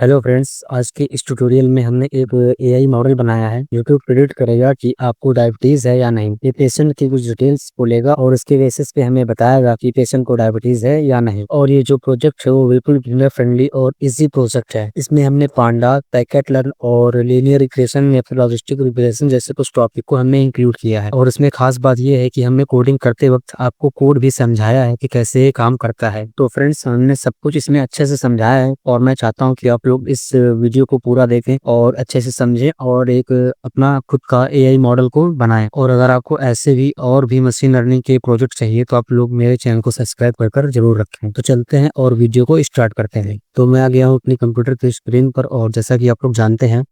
Hello friends, आज के इस ट्यूटोरियल में हमने एक एआई मॉडल बनाया है जो कि प्रिडिक्ट करेगा कि आपको डायबिटीज है या नहीं। ये पेशेंट की कुछ डिटेल्स बोलेगा और उसके बेसिस पे हमें बताएगा कि पेशेंट को डायबिटीज है या नहीं। और ये जो प्रोजेक्ट है वो बिल्कुल बिगिनर फ्रेंडली और इजी प्रोजेक्ट है। इसमें हमने पांडा, पैकेट-लर्न और लीनियर रिग्रेशन या फिर लॉजिस्टिक रिग्रेशन जैसे कुछ टॉपिक को हमने इंक्लूड किया है। और इसमें खास बात ये है कि हमने कोडिंग करते वक्त आपको कोड भी समझाया है कि कैसे ये काम करता है। तो फ्रेंड्स, हमने सब कुछ इसमें अच्छे से समझाया है और मैं चाहता हूँ कि आप लोग इस वीडियो को पूरा देखें और अच्छे से समझें और एक अपना खुद का एआई मॉडल को बनाएं। और अगर आपको ऐसे भी और भी मशीन लर्निंग के प्रोजेक्ट चाहिए तो आप लोग मेरे चैनल को सब्सक्राइब कर जरूर रखें। तो चलते हैं और वीडियो को स्टार्ट करते हैं। तो मैं आ गया हूँ अपनी कंप्यूटर की स्क्रीन पर और जैसा कि आप लोग जानते हैं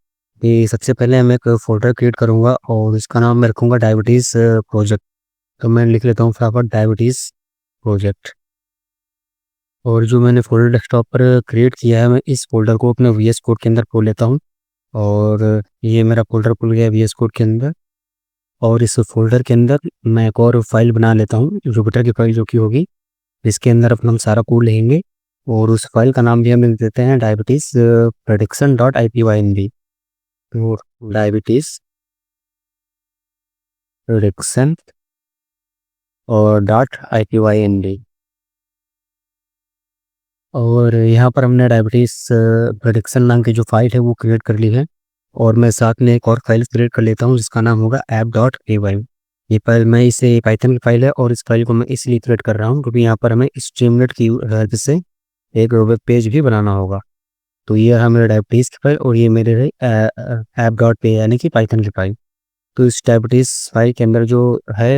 कि सबसे पहले मैं एक फोल्डर क्रिएट करूंगा और इसका नाम मैं रखूंगा डायबिटीज प्रोजेक्ट। तो मैं लिख लेता हूँ फटाफट डायबिटीज प्रोजेक्ट। और जो मैंने फोल्डर डेस्कटॉप पर क्रिएट किया है मैं इस फोल्डर को अपने वीएस कोड के अंदर खोल लेता हूँ। और ये मेरा फोल्डर खुल गया वीएस कोड के अंदर। और इस फोल्डर के अंदर मैं एक और फाइल बना लेता हूँ, जुपिटर की फाइल जो कि होगी। इसके अंदर अपना हम सारा कोड लिखेंगे और उस फाइल का नाम भी हम लिख देते हैं डायबिटीज प्रेडिक्शन डॉट IPYNB। तो डायबिटीज प्रेडिक्शन और .IPYNB। और यहाँ पर हमने डायबिटीज़ प्रेडिक्शन नाम की जो फाइल है वो क्रिएट कर ली है। और मैं साथ में एक और फाइल क्रिएट कर लेता हूँ जिसका नाम होगा app.py। ये फाइल मैं इसे पाइथन की फाइल है और इस फाइल को मैं इसलिए क्रिएट कर रहा हूँ क्योंकि यहाँ पर हमें स्ट्रीमलेट की हेल्प से एक वेब पेज भी बनाना होगा। तो ये रहा मेरा डायबिटीज़ की फाइल और ये मेरे रही app.py यानी कि पाइथन की फाइल। तो इस डायबिटीज़ फाइल के अंदर जो है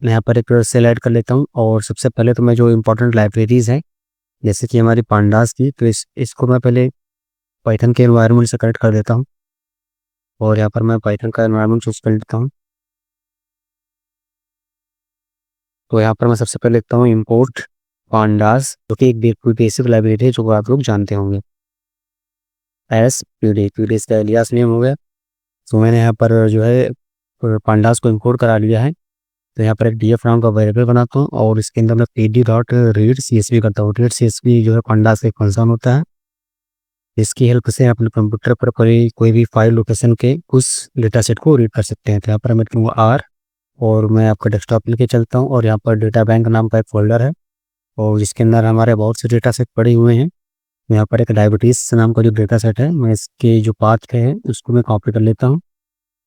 मैं यहाँ पर एक सेल ऐड कर लेता हूँ। और सबसे पहले तो मैं जो इंपॉर्टेंट लाइब्रेरीज़ हैं जैसे कि हमारी पांडास की, तो इसको मैं पहले पाइथन के एनवायरनमेंट से कनेक्ट कर देता हूँ। और यहाँ पर मैं पाइथन का एनवायरनमेंट चूज कर लेता हूँ। तो यहाँ पर मैं सबसे पहले लिखता हूँ इंपोर्ट पांडास, जो कि एक बेसिक लाइब्रेरी है जो आप लोग जानते होंगे। पी डी इसका एलियास नेम हो गया। तो मैंने यहाँ पर जो है पांडास को इंपोर्ट करा लिया है। तो यहाँ पर एक डीएफ नाम का वेरिएबल बनाता हूँ और इसके अंदर मैं pd.read.csv करता हूँ। रीड CSV जो है पांडास का एक फंक्शन होता है। इसकी हेल्प से अपने कंप्यूटर पर कोई भी फाइल लोकेशन के उस डेटा सेट को रीड कर सकते हैं। तो यहाँ पर मैं लिखूँगा आर और मैं आपका डेस्कटॉप लेके चलता हूँ और यहाँ पर डेटा बैंक नाम का एक फोल्डर है और जिसके अंदर हमारे बहुत से डेटा सेट पड़े हुए हैं। यहाँ पर एक डायबिटीज़ नाम का जो डेटा सेट है मैं इसके जो पाथ के हैं उसको मैं कॉपी कर लेता हूँ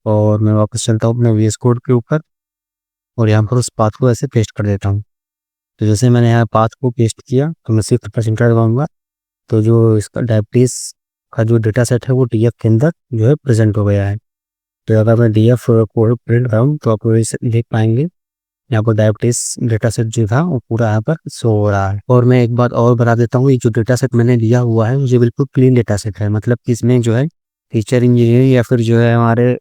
और मैं वापस चलता हूँ अपने वीएस कोड के ऊपर और यहाँ पर उस पाथ को ऐसे पेस्ट कर देता हूँ। तो जैसे मैंने यहाँ पाथ को पेस्ट किया तो मैं सिर्फ % दबाऊँगा तो जो इसका डायबिटीज़ का जो डेटा सेट है वो डीएफ के अंदर जो है प्रेजेंट हो गया है। तो अगर मैं डीएफ कोड प्रिंट कराऊँ तो आप लोग इसे देख पाएंगे यहाँ पर डायबिटीज़ डेटा सेट जो था वो पूरा यहाँ पर शो हो रहा है। और मैं एक बात और बता देता हूँ, ये जो डेटा सेट मैंने लिया हुआ है मुझे बिल्कुल क्लीन डेटा सेट है। मतलब कि इसमें जो है टीचर इंजीनियरिंग या फिर जो है हमारे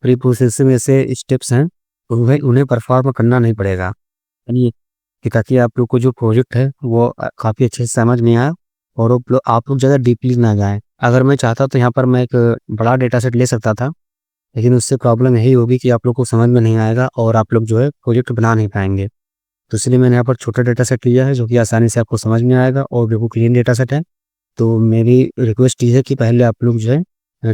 प्री प्रोसेसिंग में से स्टेप्स हैं उन्हें परफॉर्म करना नहीं पड़ेगा। यानी कि ताकि आप लोग को जो प्रोजेक्ट है वो काफ़ी अच्छे से समझ में आए और आप लोग ज़्यादा डीपली ना जाएं। अगर मैं चाहता तो यहाँ पर मैं एक बड़ा डेटा सेट ले सकता था, लेकिन उससे प्रॉब्लम यही होगी कि आप लोग को समझ में नहीं आएगा और आप लोग जो है प्रोजेक्ट बना नहीं पाएंगे। तो इसलिए मैंने यहाँ पर छोटा डेटा सेट लिया है जो कि आसानी से आपको समझ में आएगा और बिल्कुल क्लीन डेटा सेट है। तो मेरी रिक्वेस्ट ये है कि पहले आप लोग जो है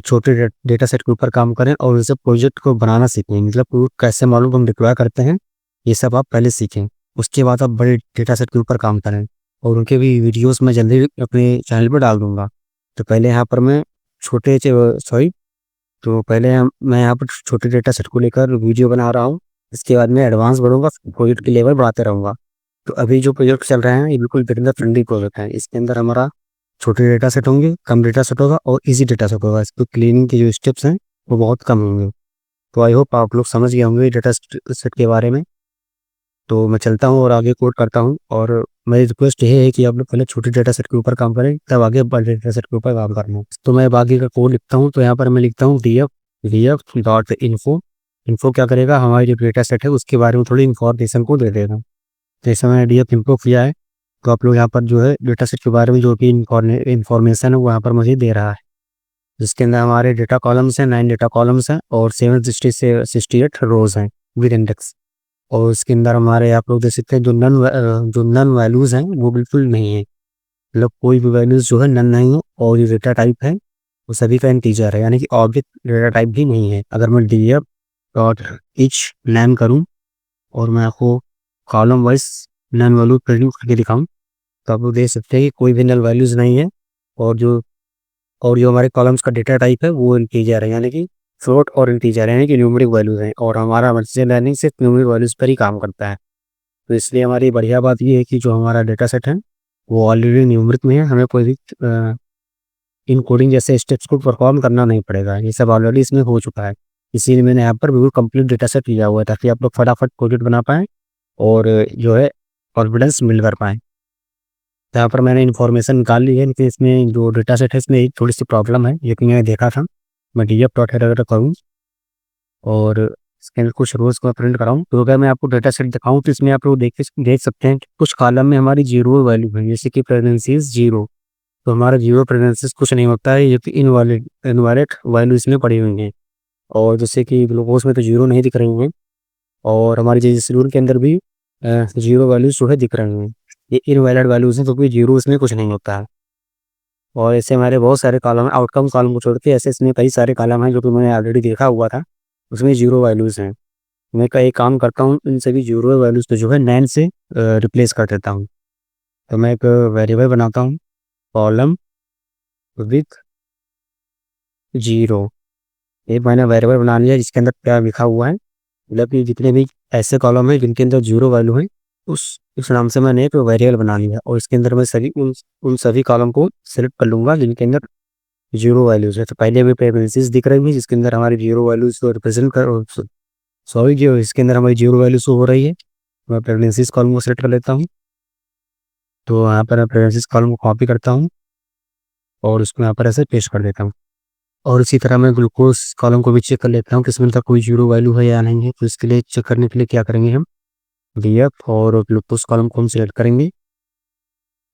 छोटे डेटा सेट के ऊपर काम करें और उसे प्रोजेक्ट को बनाना सीखें। मतलब कैसे मॉडल हम डिप्लॉय करते हैं ये सब आप पहले सीखें, उसके बाद आप बड़े डेटा सेट के ऊपर काम करें। और उनके भी वीडियोस मैं जल्दी अपने चैनल पर डाल दूंगा। तो पहले यहाँ पर मैं छोटे सॉरी तो पहले मैं यहाँ पर छोटे डेटा सेट को लेकर वीडियो बना रहा हूँ। इसके बाद मैं एडवांस बढ़ूंगा, प्रोजेक्ट की लेवल बढ़ाते रहूँगा। तो अभी जो प्रोजेक्ट चल रहे हैं ये बिल्कुल बिगिनर फ्रेंडली प्रोजेक्ट है। इसके अंदर हमारा छोटे डेटा सेट होंगे, कम डेटा सेट होगा और इजी डेटा सेट होगा। इसको क्लीनिंग के जो स्टेप्स हैं वो बहुत कम होंगे। तो आई होप आप लोग समझ गए होंगे डेटा सेट के बारे में। तो मैं चलता हूँ और आगे कोड करता हूँ और मेरी रिक्वेस्ट ये है कि आप लोग पहले छोटे डेटा सेट के ऊपर काम करें तब आगे बड़े डेटा सेट के ऊपर काम करना। तो मैं आगे का कोड लिखता हूँ। तो यहाँ पर मैं लिखता हूँ df.info। इन्फो क्या करेगा, हमारी जो डेटा सेट है उसके बारे में थोड़ी इन्फॉर्मेशन को दे देगा। जैसे मैंने डीएफ इम्प्रूव किया है तो आप लोग यहाँ पर जो है डेटा सेट के बारे में जो कि इन्फॉर्मेशन है वो यहाँ पर मुझे दे रहा है। जिसके अंदर हमारे डेटा कॉलम्स हैं, 9 डेटा कॉलम्स हैं और 768 रोज हैं विद इंडेक्स। और इसके अंदर हमारे आप लोग देख सकते हैं जो नन वैल्यूज़ हैं वो बिल्कुल नहीं है। मतलब कोई भी वैल्यूज जो है नन नहीं है, और ये डेटा टाइप है वो सभी का इंटीजर है, यानी कि ऑब्जेक्ट डेटा टाइप भी नहीं है। अगर मैं डीएफ डॉट इच नेम करूँ और मैं आपको column wise NaN value print करके दिखाऊं, तो आप लोग देख सकते हैं कि कोई भी नल वैल्यूज नहीं है, और जो हमारे कॉलम्स का डेटा टाइप है वो इंटीजर है, यानी कि फ्लोट और इंटीजर है, यानी कि न्यूमेरिक वैल्यूज हैं, और हमारा मशीन लर्निंग सिर्फ न्यूमेरिक वैल्यूज पर ही काम करता है। तो इसलिए हमारी बढ़िया बात ये है कि जो हमारा डेटा सेट है वो ऑलरेडी न्यूमेरिक में है, हमें कोई भी इनकोडिंग जैसे स्टेप्स को परफॉर्म करना नहीं पड़ेगा, ये सब ऑलरेडी इसमें हो चुका है। इसीलिए मैंने यहाँ पर बिल्कुल कंप्लीट डेटा सेट लिया हुआ है, ताकि आप लोग फटाफट प्रोजेक्ट बना पाएँ और जो है कॉन्फिडेंस बिल्ड कर पाएँ। तो यहाँ पर मैंने इन्फॉर्मेशन निकाल ली है, लेकिन इसमें जो डेटा सेट है इसमें एक थोड़ी सी प्रॉब्लम है, ये कि मैंने देखा था। मैं डी एफ डॉट हेडर करूँ और इसके अंदर कुछ रोज़ को प्रिंट कराऊँ, तो अगर मैं आपको डेटा सेट दिखाऊँ तो इसमें आप लोग देख सकते हैं कि कुछ कॉलम में हमारी जीरो वैल्यू है, जैसे कि प्रेगनेंसीज जीरो। तो हमारा जीरो प्रेगनेंसीज कुछ नहीं होता है, ये कि इनवैलिड इनवैलिड वैल्यू इसमें पड़ी हुई हैं। और जैसे कि ग्लूकोज में तो जीरो नहीं दिख रही हैं, और हमारी जैसे शेड्यूल के अंदर भी जीरो वैल्यूज जो है दिख रही हैं, ये इनवैलिड वैल्यूज हैं, क्योंकि जीरो इसमें कुछ नहीं होता है। और ऐसे हमारे बहुत सारे कॉलम हैं, आउटकम कॉलम को छोड़ के ऐसे इसमें कई सारे कॉलम हैं जो कि मैंने ऑलरेडी देखा हुआ था, उसमें जीरो वैल्यूज हैं। मैं का एक काम करता हूँ, इन सभी जीरो वैल्यूज को जो है नैन से रिप्लेस कर देता हूँ। तो मैं एक वेरिएबल बनाता हूँ, कॉलम विथ जीरो। एक मैंने वेरिएबल बना लिया जिसके अंदर क्या लिखा हुआ है, मतलब कि जितने भी ऐसे कॉलम हैं जिनके अंदर जीरो वैल्यू है, उस नाम से मैंने एक वेरिएबल बना लिया, और इसके अंदर मैं सभी उन सभी कॉलम को सिलेक्ट कर लूँगा जिनके अंदर जीरो वैल्यूज है। तो पहले हमें प्रेगनेंसीज दिख रही है जिसके अंदर हमारी जीरो वैल्यूज को रिप्रेजेंट कर, सॉरी जो इसके अंदर हमारी जीरो वैल्यू शो हो रही है। मैं प्रेगनेंसीज कॉलम को सेलेक्ट कर लेता हूँ, तो यहाँ पर मैं प्रेगनेंसीज कॉलम को कॉपी करता हूँ और उसको यहाँ पर ऐसे पेस्ट कर देता हूँ। और इसी तरह मैं ग्लूकोज कॉलम को भी चेक कर लेता हूँ कि इसमें कोई जीरो वैल्यू है या नहीं है। तो इसके लिए चेक करने के लिए क्या करेंगे, हम डीएफ और ग्लूकोज कॉलम को हम सिलेक्ट करेंगे,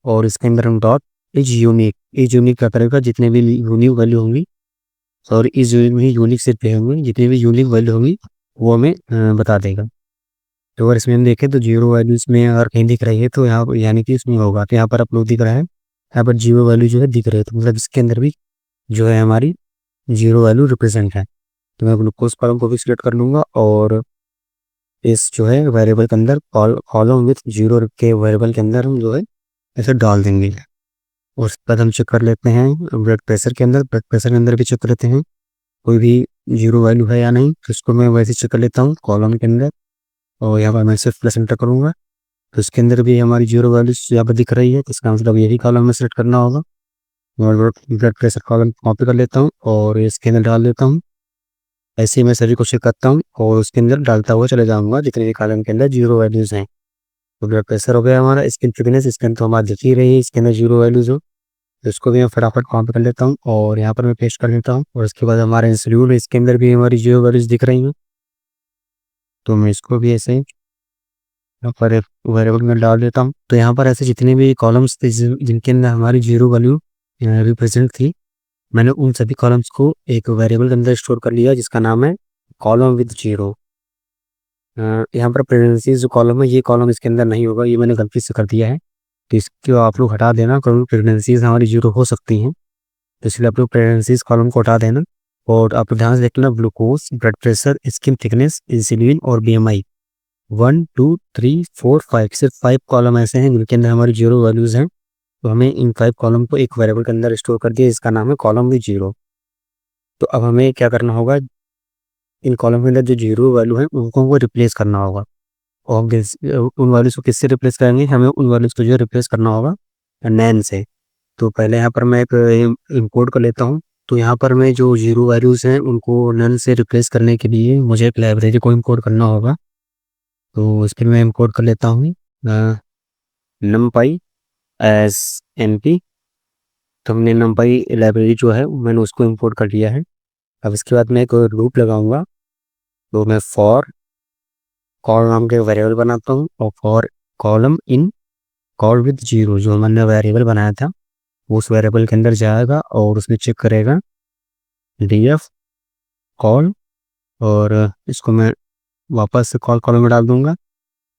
और इसके अंदर हम डॉट इज यूनिक क्या करेगा, जितने भी यूनिक वैल्यू होंगी, और इस यूनिक में यूनिक से पे होंगी, जितनी भी यूनिक वैल्यू होंगी वो हमें बता देगा। तो अगर इसमें हम देखें तो जीरो वैल्यू इसमें अगर कहीं दिख रही है तो यहाँ पर यानी कि इसमें होगा, तो यहाँ पर अपलोड दिख रहा है, यहाँ पर जीरो वैल्यू जो है दिख रही है, तो मतलब इसके अंदर भी जो है हमारी जीरो वैल्यू रिप्रेजेंट है। तो मैं ग्लूकोज कॉलम को भी सिलेक्ट कर लूँगा, और इस जो है वेरिएबल के अंदर कॉलम विथ जीरो के वेरिएबल के अंदर हम जो है ऐसे डाल देंगे। और उसके बाद हम चेक कर लेते हैं ब्लड प्रेशर के अंदर, ब्लड प्रेशर के अंदर भी चेक कर लेते हैं कोई भी जीरो वैल्यू है या नहीं। तो इसको मैं वैसे चेक कर लेता हूँ कॉलम के अंदर, और यहाँ पर मैं सिर्फ प्लस एंटर करूँगा, तो इसके अंदर भी हमारी जीरो वैल्यू यहाँ पर दिख रही है, तो इसका मतलब यही कॉलम में सेलेक्ट करना होगा। और ब्लड प्रेशर कॉलम कॉपी कर लेता हूँ और इसके अंदर डाल देता हूँ। ऐसे ही मैं सभी को चेक करता हूँ और उसके अंदर डालता हुआ चले जाऊँगा जितने भी कॉलम के अंदर जीरो वैल्यूज़ हैं। तो ब्लड प्रेशर हो गया हमारा, स्किन थिकनेस इसके अंदर तो हमारा दिख ही रही है, इसके अंदर जीरो वैल्यूज़ हो, तो इसको भी मैं फटाफट कॉपी कर लेता हूँ और यहाँ पर मैं पेस्ट कर देता हूँ। और उसके बाद हमारा इंसुलिन है, इसके अंदर भी हमारी जीरो वैल्यूज़ दिख रही हैं, तो मैं इसको भी ऐसे ही यहाँ पर एक वेरिएबल में डाल देता हूँ। तो यहाँ पर ऐसे जितने भी कॉलम्स थे जिनके अंदर हमारी जीरो वैल्यू रिप्रेजेंट थी, मैंने उन सभी कॉलम्स को एक वेरिएबल के अंदर स्टोर कर लिया जिसका नाम है कॉलम विद जीरो। यहाँ पर प्रेगनेंसीज जो कॉलम है ये कॉलम इसके अंदर नहीं होगा, ये मैंने गलती से कर दिया है, तो इसको आप लोग हटा देना, क्योंकि प्रेगनेंसीज हमारी जीरो हो सकती हैं, तो इसलिए आप लोग प्रेगनेंसीज कॉलम को हटा देना। और आप ध्यान से देख लेना, glucose, blood pressure, skin thickness, insulin और बीएमआई 1 2 3 4 5, सिर्फ 5 कॉलम ऐसे हैं जिनके अंदर हमारी जीरो वैल्यूज़ हैं। तो हमें इन 5 कॉलम को एक वेरिएबल के अंदर स्टोर कर दिया, इसका नाम है कॉलम विद जीरो। तो अब हमें क्या करना होगा, इन कॉलम के अंदर जो जीरो वैल्यू है उनको हमको रिप्लेस करना होगा। और उन वैल्यूज़ को किससे रिप्लेस करेंगे, हमें उन वैल्यूज़ को जो रिप्लेस करना होगा नैन से। तो पहले यहाँ पर मैं एक इंपोर्ट कर लेता हूँ। तो यहाँ पर मैं जो जीरो वैल्यूज़ हैं उनको नन से रिप्लेस करने के लिए मुझे एक लाइब्रेरी को इंपोर्ट करना होगा। तो इसके लिए मैं इंपोर्ट कर लेता हूँ numpy एज np। तो हमने numpy लाइब्रेरी जो है मैंने उसको इंपोर्ट कर लिया है। अब इसके बाद मैं एक लूप लगाऊंगा, तो मैं फॉर कॉल नाम के वेरिएबल बनाता हूँ, और for column in call with zero जो मैंने वेरिएबल बनाया था उस वेरिएबल के अंदर जाएगा और उसमें चेक करेगा df कॉल, और इसको मैं वापस से कॉल कॉलम में डाल दूंगा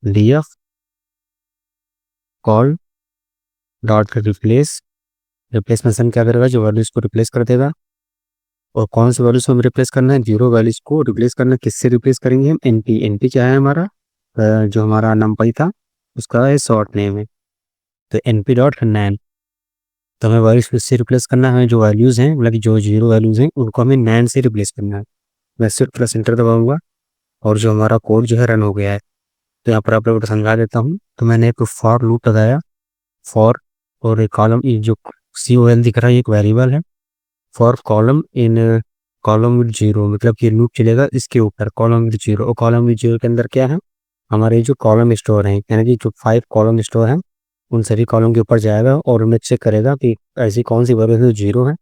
df कॉल डॉट का रिप्लेस फंक्शन क्या करेगा, जो वैल्यूज को रिप्लेस कर देगा। और कौन सी वैल्यूज को हमें रिप्लेस करना है, जीरो वैल्यूज को रिप्लेस करना है। किससे रिप्लेस करेंगे हम, एनपी। एनपी क्या है हमारा, जो हमारा नंपाई था उसका शॉर्ट नेम है, तो एनपी डॉट नैन। तो हमें वैल्यूज किससे रिप्लेस करना है, जो वैल्यूज हैं मतलब जो जीरो वैल्यूज हैं उनको हमें नैन से रिप्लेस करना है। मैं सिर्फ प्लस एंटर दबाऊंगा और जो हमारा कोड जो है रन हो गया है। तो यहाँ पर आप लोगों को समझा देता हूँ। तो मैंने एक फॉर लूप लगाया, फॉर, और एक कॉलम, ये जो COL दिख रहा है ये एक वेरिएबल है, for column in column with zero, मतलब कि लूप चलेगा इसके ऊपर कॉलम विद जीरो। और कॉलम विद जीरो के अंदर क्या है, हमारे जो कॉलम स्टोर हैं, यानी कि जो 5 कॉलम स्टोर हैं उन सभी कॉलम के ऊपर जाएगा और उन्हें चेक करेगा कि ऐसी कौन सी वैल्यू है जीरो है।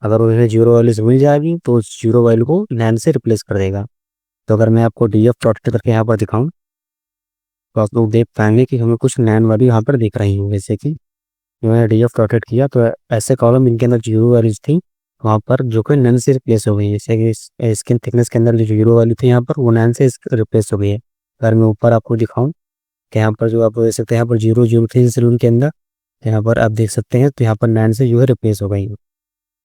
अगर उन्हें जीरो वैल्यू से मिल जाएगी तो उस जीरो वैल्यू को नैन से रिप्लेस कर देगा। तो अगर मैं आपको DF प्लॉट करके यहाँ पर दिखाऊं तो आप लोग देख पाएंगे कि हमें कुछ नैन वैल्यू यहाँ पर दिख रही हैं। जैसे कि मैंने DF प्लॉटेड किया तो ऐसे कॉलम इनके अंदर जीरो वैल्यूज थी वहाँ पर जो कि नैन से रिप्लेस हो गई है। जैसे कि स्किन थिकनेस के अंदर जो जीरो वैल्यू थी यहाँ पर वो नैन से रिप्लेस हो गई है। अगर मैं ऊपर आपको दिखाऊं कि यहाँ पर जो आप देख सकते हैं, यहाँ पर जीरो जीरो थी सेलून के अंदर, यहाँ पर आप देख सकते हैं तो यहाँ पर नैन से जो है रिप्लेस हो गई है।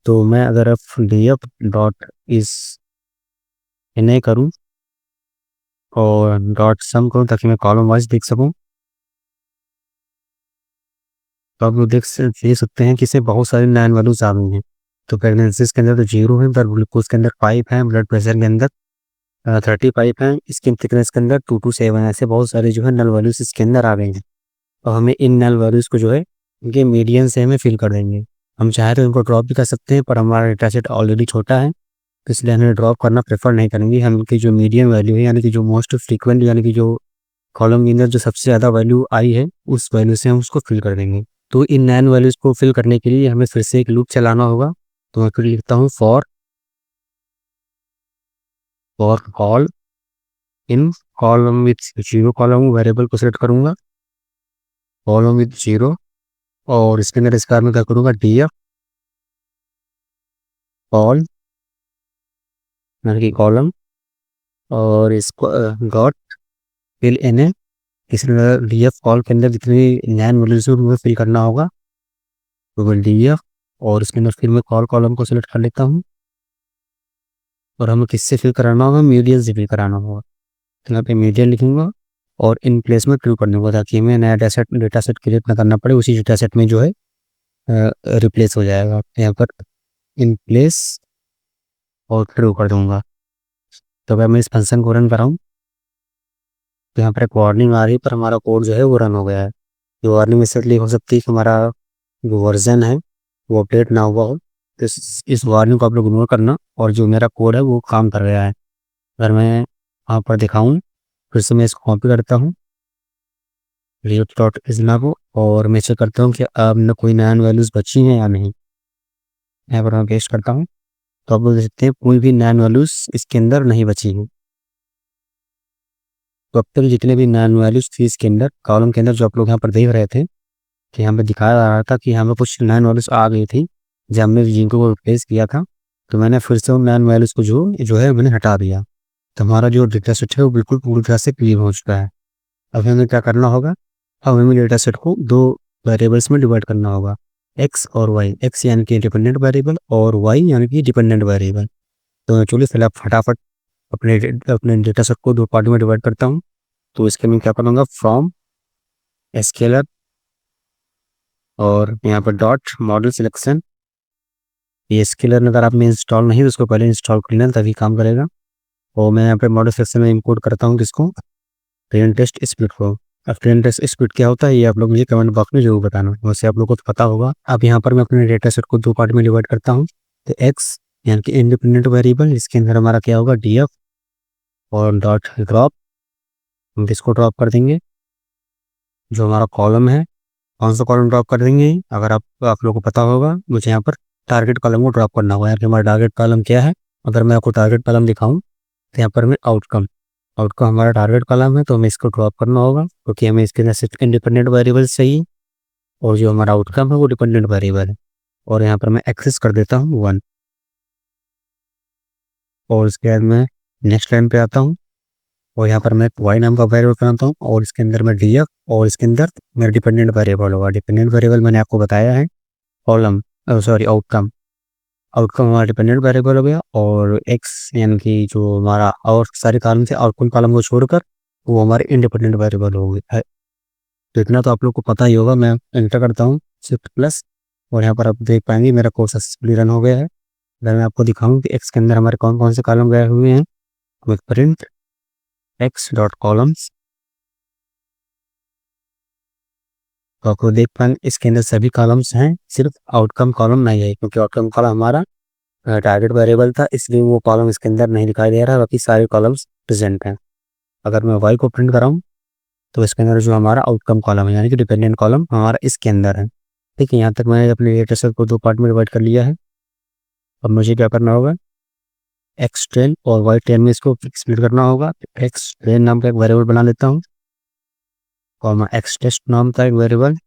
तो मैं अगर आप DF डॉट इस इन्हें करूँ और डॉट सम करूँ ताकि मैं कॉलम वाइज देख सकूँ, तो आप लोग देख सकते हैं कि इससे बहुत सारे नैन वैल्यूज आ गई हैं। तो प्रेगनेंसीज के अंदर तो जीरो है, पर ग्लूकोज के अंदर 5 है, ब्लड प्रेशर के अंदर 35 है, स्किन थिकनेस के अंदर 2 to 7, ऐसे बहुत सारे जो है नल वैल्यूज इसके अंदर आ गए हैं। और हमें इन नल वैल्यूज को जो है इनके मीडियन से हमें फिल कर देंगे। हम चाहे तो इनको ड्रॉप भी कर सकते हैं, पर हमारा डेटा सेट ऑलरेडी छोटा है तो इसलिए हमें ड्रॉप करना प्रेफर नहीं करेंगे। हम इनकी जो मीडियन वैल्यू है, यानी कि जो मोस्ट फ्रीक्वेंट, यानी कि जो कॉलम के अंदर जो सबसे ज़्यादा वैल्यू आई है उस वैल्यू से हम उसको फिल कर देंगे। तो इन नैन वैल्यूज को फिल करने के लिए हमें फिर से एक लूप चलाना होगा। तो मैं फिर लिखता हूँ for call in column with zero, column variable को सेलेक्ट करूंगा कॉलम विथ जीरो, और इसके अंदर इसका मैं क्या करूँगा, DF कॉल, यानी कि कॉलम, और इसको डॉट फिल एन ए। इसमें DF कॉल के अंदर जितनी नैन वैल्यूज है उनको फिल करना होगा, तो DF, और इसके अंदर फिर मैं कॉल कॉलम को सिलेक्ट कर लेता हूँ और हमें किससे फिल कराना होगा, मीडियन से फिल कराना होगा। तो यहाँ पे मीडियन लिखूंगा और इन प्लेस में ट्रू कर दूंगा ताकि हमें नया डेटा सेट क्रिएट ना करना पड़े, उसी डेटा सेट में जो है रिप्लेस हो जाएगा। यहाँ पर इन प्लेस और ट्रू कर दूंगा। तो अगर मैं इस फंक्शन को रन कराऊँ तो यहाँ पर एक वार्निंग आ रही है, पर हमारा कोड जो है वो रन हो गया है। ये वार्निंग इसलिए हो सकती है कि हमारा जो वर्जन है वो अपडेट ना हुआ हो। तो इस वार्निंग को आप लोग इग्नोर करना, और जो मेरा कोड है वो काम कर गया है। अगर मैं यहाँ पर दिखाऊँ, फिर से मैं इसको कॉपी करता हूँ रियोट डॉट इजना को, और मैं चेक करता हूँ कि अब न कोई नैन वैल्यूज़ बची हैं या नहीं। यहाँ पर मैं पेस्ट करता हूँ तो आप लोग देख सकते हैं कोई भी नैन वैल्यूज़ इसके अंदर नहीं बची हैं। तो अब तक जितने भी नैन वैल्यूज़ थी इसके अंदर कॉलम के अंदर जो आप लोग यहाँ पर देख रहे थे कि यहाँ पे दिखाया जा रहा था कि यहाँ पे कुछ नैन वैल्यूज़ आ गई थी जब हमने जिनको को रिप्लेस किया था। तो मैंने फिर से उन नैन वैल्यूज़ को जो है मैंने हटा दिया। तो हमारा जो डेटा सेट है वो बिल्कुल पूरी तरह से क्लियर हो चुका है। अब हमें क्या करना होगा, अब हमें डेटा सेट को 2 वेरिएबल्स में डिवाइड करना होगा, एक्स और वाई। एक्स यानी कि इंडिपेंडेंट वेरिएबल और वाई यानी कि डिपेंडेंट वेरिएबल। तो चलिए फिर आप फटाफट अपने डेटा सेट को 2 पार्ट में डिवाइड करता हूँ। तो इसके मैं क्या करूँगा, फ्रॉम स्केलर, और यहाँ पर डॉट मॉडल सिलेक्शन। ये स्केलर अगर आप में इंस्टॉल नहीं तो उसको पहले इंस्टॉल कर लेना तभी काम करेगा। और मैं यहाँ पे मॉडल सेक्शन में इंपोर्ट करता हूँ किसको, ट्रेन टेस्ट स्प्लिट को। अब ट्रेन टेस्ट स्प्लिट क्या होता है ये आप लोग मुझे कमेंट बॉक्स में जरूर बताना, वैसे आप लोगों को तो पता होगा। अब यहाँ पर मैं अपने डेटा सेट को 2 पार्ट में डिवाइड करता हूँ। तो एक्स यानी कि इंडिपेंडेंट वेरिएबल, इसके अंदर हमारा क्या होगा, DF और डॉट ड्रॉप, हम इसको ड्रॉप कर देंगे। जो हमारा कॉलम है, कौन सा कॉलम ड्रॉप कर देंगे, अगर आप लोगों को पता होगा मुझे यहाँ पर टारगेट कॉलम को ड्रॉप करना होगा। यहाँ पे हमारा टारगेट कॉलम क्या है, अगर मैं आपको टारगेट कॉलम दिखाऊं तो यहाँ पर हमें आउटकम आउटकम हमारा टारगेट कॉलम है, तो हमें इसको ड्रॉप करना होगा क्योंकि हमें इसके अंदर सिर्फ इंडिपेंडेंट वेरिएबल चाहिए और जो हमारा आउटकम है वो डिपेंडेंट वेरिएबल है। और यहाँ पर मैं एक्सेस कर देता हूँ 1, और उसके बाद मैं नेक्स्ट लाइन पे आता हूँ। और यहाँ पर मैं वाई नाम का वेरिएबल बनाता हूँ और इसके अंदर मैं डी एफ और इसके अंदर मेरा डिपेंडेंट वेरिएबल होगा। डिपेंडेंट वेरिएबल मैंने आपको बताया है कॉलम, सॉरी आउटकम। आउटकम हमारा डिपेंडेंट वेरिएबल हो गया और एक्स यानी कि जो हमारा और सारे कॉलम थे और कुल कॉलम को छोड़कर वो हमारे इंडिपेंडेंट वेरिएबल हो गए। तो इतना तो आप लोग को पता ही होगा। मैं एंटर करता हूँ शिफ्ट प्लस और यहाँ पर आप देख पाएंगे मेरा कोर्स सक्सेसफुली रन हो गया है। अगर मैं आपको दिखाऊं कि एक्स के अंदर हमारे कौन कौन से कॉलम गए हुए हैं, तो प्रिंट एक्स डॉट कॉलम्स, तो आपको देख पाएंगे इसके अंदर सभी कॉलम्स हैं, सिर्फ आउटकम कॉलम नहीं है, क्योंकि आउटकम कॉलम हमारा टारगेट वेरिएबल था, इसलिए वो कॉलम इसके अंदर नहीं दिखाई दे रहा है, बाकी सारे कॉलम्स प्रेजेंट हैं। अगर मैं वाई को प्रिंट कराऊँ तो इसके अंदर जो हमारा आउटकम कॉलम है यानी कि डिपेंडेंट कॉलम हमारा इसके अंदर है। ठीक है, यहाँ तक मैंने अपने डेटा सेट को 2 पार्ट में डिवाइड कर लिया है। अब मुझे क्या करना होगा, एक्स ट्रेन और वाई ट्रेन में इसको स्प्लिट करना होगा। एक्स ट्रेन नाम का एक वेरिएबल बना लेता हूँ, कॉमा एक्स टेस्ट नाम का एक variable,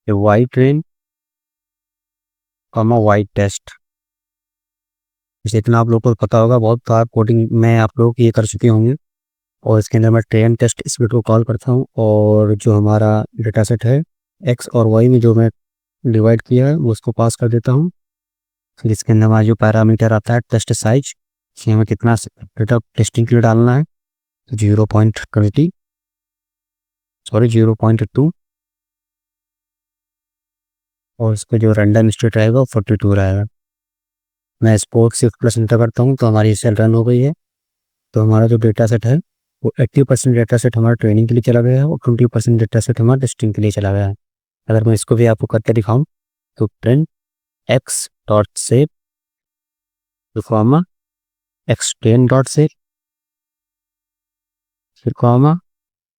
Y train comma Y test. इतना आप लोग को पता होगा, बहुत बार कोडिंग में आप लोग ये कर चुके होंगे। और इसके अंदर मैं ट्रेन टेस्ट स्प्लिट को कॉल करता हूँ और जो हमारा डेटा सेट है एक्स और वाई में जो मैं डिवाइड किया है वो उसको पास कर देता हूँ। फिर इसके अंदर हमारा जो पैरामीटर आता है टेस्ट साइज, कि हमें कितना डेटा टेस्टिंग के लिए डालना है, 0.20 सॉरी 0.2, और इस पर जो रैंडम स्टेट रहेगा वो 42 रहेगा। मैं स्पोर्ट शिफ्ट प्लस इंटर करता हूँ तो हमारी सेल रन हो गई है। तो हमारा जो डेटा सेट है वो 80% डेटा सेट हमारा ट्रेनिंग के लिए चला गया है और 20% डेटा सेट हमारा टेस्टिंग के लिए चला गया है। अगर मैं इसको भी आपको करके दिखाऊं तो print x dot save comma x train dot save फिर comma